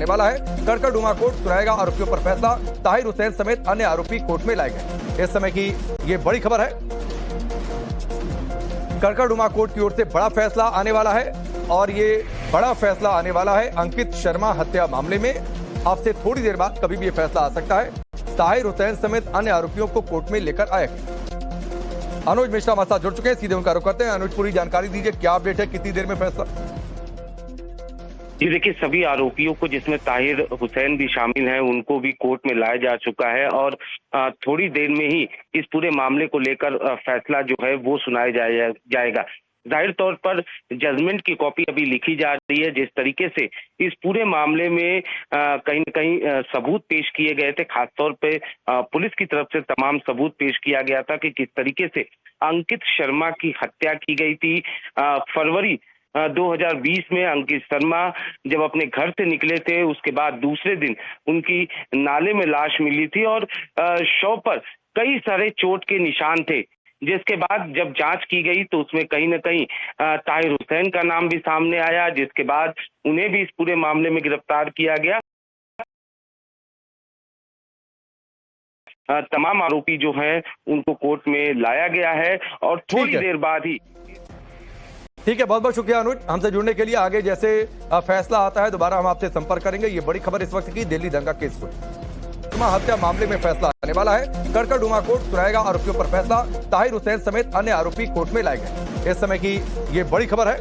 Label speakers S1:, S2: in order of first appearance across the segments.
S1: आने वाला है। कड़कड़डुमा कोर्ट सुनाएगा आरोपियों पर फैसला। ताहिर हुसैन समेत अन्य आरोपी कोर्ट में लाए गए। इस समय की ये बड़ी खबर है। कड़कड़डुमा कोर्ट की ओर से बड़ा फैसला आने वाला है और ये बड़ा फैसला आने वाला है अंकित शर्मा हत्या मामले में। अब से थोड़ी देर बाद कभी भी ये फैसला आ सकता है। ताहिर हुसैन समेत अन्य आरोपियों को कोर्ट में लेकर आए। अनुज मिश्रा हमारे साथ जुड़ चुके हैं, सीधे उनका रुख करते हैं। अनुज, पूरी जानकारी दीजिए, क्या अपडेट है, कितनी देर में फैसला?
S2: जी देखिए, सभी आरोपियों को जिसमें ताहिर हुसैन भी शामिल हैं उनको भी कोर्ट में लाया जा चुका है और थोड़ी देर में ही इस पूरे मामले को लेकर फैसला जो है वो सुनाया जाएगा। जाहिर तौर पर जजमेंट की कॉपी अभी लिखी जा रही है। जिस तरीके से इस पूरे मामले में कहीं न कहीं सबूत पेश किए गए थे, खासतौर पे पुलिस की तरफ से तमाम सबूत पेश किया गया था कि किस तरीके से अंकित शर्मा की हत्या की गई थी। फरवरी 2020 में अंकित शर्मा जब अपने घर से निकले थे, उसके बाद दूसरे दिन उनकी नाले में लाश मिली थी और शव पर कई सारे चोट के निशान थे। जिसके बाद जब जांच की गई तो उसमें कहीं न कहीं ताहिर हुसैन का नाम भी सामने आया, जिसके बाद उन्हें भी इस पूरे मामले में गिरफ्तार किया गया। तमाम आरोपी जो हैं उनको कोर्ट में लाया गया है और थोड़ी देर बाद ही।
S1: ठीक है, बहुत बहुत शुक्रिया अनुज, हमसे जुड़ने के लिए। आगे जैसे फैसला आता है दोबारा हम आपसे संपर्क करेंगे। ये बड़ी खबर इस वक्त की दिल्ली दंगा केस को हत्या मामले में फैसला आने वाला है। कड़कड़डुमा कोर्ट सुनाएगा आरोपियों पर फैसला। ताहिर हुसैन समेत अन्य आरोपी कोर्ट में लाए गए। इस समय की ये बड़ी खबर है।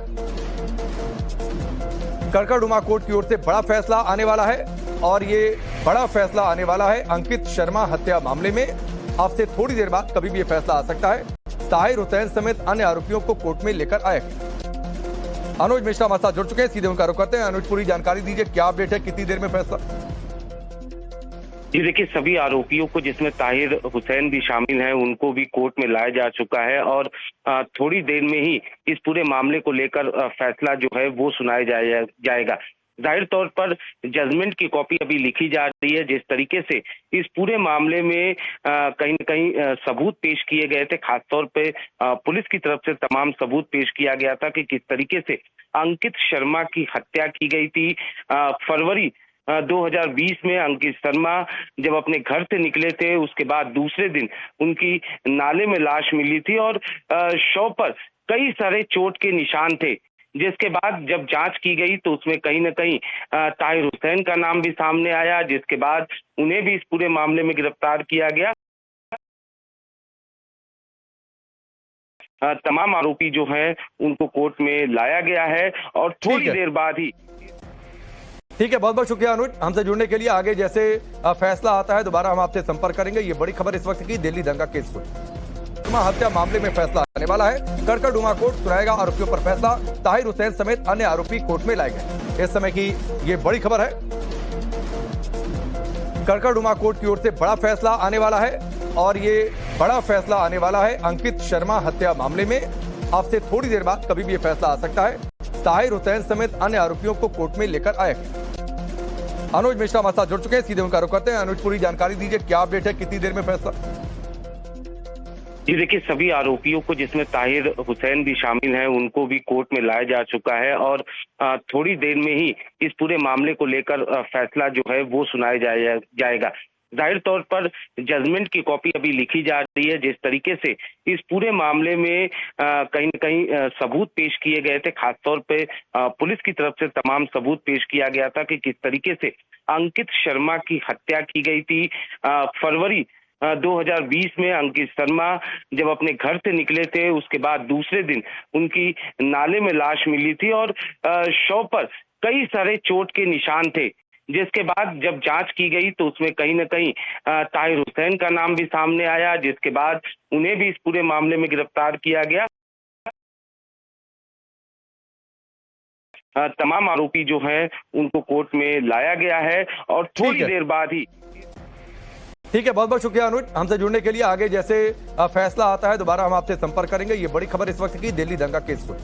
S1: कड़कड़डुमा कोर्ट की ओर से बड़ा फैसला आने वाला है और ये बड़ा फैसला आने वाला है अंकित शर्मा हत्या मामले में। अब से थोड़ी देर बाद कभी भी ये फैसला आ सकता है। ताहिर हुसैन समेत अन्य आरोपियों को कोर्ट में लेकर आए। अनुज मिश्रा हमारे साथ जुड़ चुके हैं, सीधे उनका रुख करते हैं। अनुज, पूरी जानकारी दीजिए, क्या अपडेट है, कितनी देर में फैसला?
S2: जी देखिए, सभी आरोपियों को जिसमें ताहिर हुसैन भी शामिल हैं उनको भी कोर्ट में लाया जा चुका है और थोड़ी देर में ही इस पूरे मामले को लेकर फैसला जो है वो सुनाया जाएगा। जाहिर तौर पर जजमेंट की कॉपी अभी लिखी जा रही है। जिस तरीके से इस पूरे मामले में कहीं न कहीं सबूत पेश किए गए थे, खासतौर पे पुलिस की तरफ से तमाम सबूत पेश किया गया था कि किस तरीके से अंकित शर्मा की हत्या की गई थी। फरवरी 2020 में अंकित शर्मा जब अपने घर से निकले थे, उसके बाद दूसरे दिन उनकी नाले में लाश मिली थी और शव पर कई सारे चोट के निशान थे। जिसके बाद जब जांच की गई तो उसमें कहीं न कहीं ताहिर हुसैन का नाम भी सामने आया, जिसके बाद उन्हें भी इस पूरे मामले में गिरफ्तार किया गया। तमाम आरोपी जो हैं उनको कोर्ट में लाया गया है और थोड़ी देर बाद ही।
S1: ठीक है, बहुत बहुत शुक्रिया अनुज, हमसे जुड़ने के लिए। आगे जैसे फैसला आता है दोबारा हम आपसे संपर्क करेंगे। ये बड़ी खबर इस वक्त की दिल्ली दंगा केस को हत्या मामले में फैसला आने वाला है। कड़कड़डुमा कोर्ट सुनाएगा आरोपियों पर फैसला। ताहिर हुसैन समेत अन्य आरोपी कोर्ट में लाए गए। इस समय की ये बड़ी खबर है। कड़कड़डुमा कोर्ट की ओर से बड़ा फैसला आने वाला है और ये बड़ा फैसला आने वाला है अंकित शर्मा हत्या मामले में। अब से थोड़ी देर बाद कभी भी ये फैसला आ सकता है। ताहिर हुसैन समेत अन्य आरोपियों को कोर्ट में लेकर आए। अनुज मिश्रा हमारे साथ जुड़ चुके हैं, सीधे उनका रुख करते हैं। अनुज, पूरी जानकारी दीजिए, क्या अपडेट है, कितनी देर में फैसला?
S2: जी देखिए, सभी आरोपियों को जिसमें ताहिर हुसैन भी शामिल हैं उनको भी कोर्ट में लाया जा चुका है और थोड़ी देर में ही इस पूरे मामले को लेकर फैसला जो है वो सुनाया जाएगा। जाहिर तौर पर जजमेंट की कॉपी अभी लिखी जा रही है। जिस तरीके से इस पूरे मामले में कहीं न कहीं सबूत पेश किए गए थे, खासतौर पे पुलिस की तरफ से तमाम सबूत पेश किया गया था कि किस तरीके से अंकित शर्मा की हत्या की गई थी। फरवरी 2020 में अंकित शर्मा जब अपने घर से निकले थे, उसके बाद दूसरे दिन उनकी नाले में लाश मिली थी और शव पर कई सारे चोट के निशान थे। जिसके बाद जब जांच की गई तो उसमें कहीं न कहीं ताहिर हुसैन का नाम भी सामने आया, जिसके बाद उन्हें भी इस पूरे मामले में गिरफ्तार किया गया। तमाम आरोपी जो हैं उनको कोर्ट में लाया गया है और थोड़ी देर बाद ही।
S1: ठीक है, बहुत बहुत शुक्रिया अनुज, हमसे जुड़ने के लिए। आगे जैसे फैसला आता है दोबारा हम आपसे संपर्क करेंगे। ये बड़ी खबर इस वक्त की दिल्ली दंगा केस को